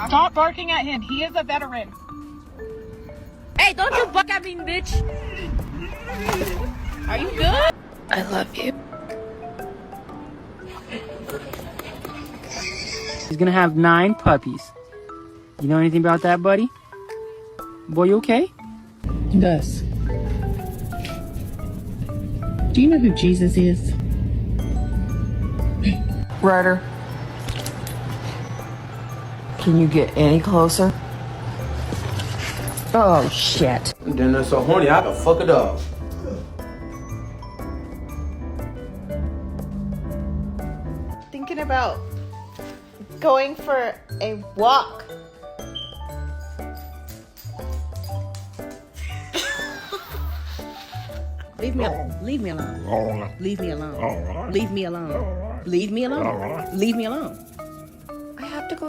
Stop barking at him. He is a veteran. Hey, don't you bark at me, bitch. Are you good? I love you. He's gonna have 9 puppies. You know anything about that, buddy? Boy, you okay? Gus, do you know who Jesus is? Ryder, can you get any closer? Oh, shit. Then they're so horny, I can fuck a dog. Thinking about going for a walk. Leave me alone. Leave me alone. Leave me alone. Leave me alone. Leave me alone. Leave me alone.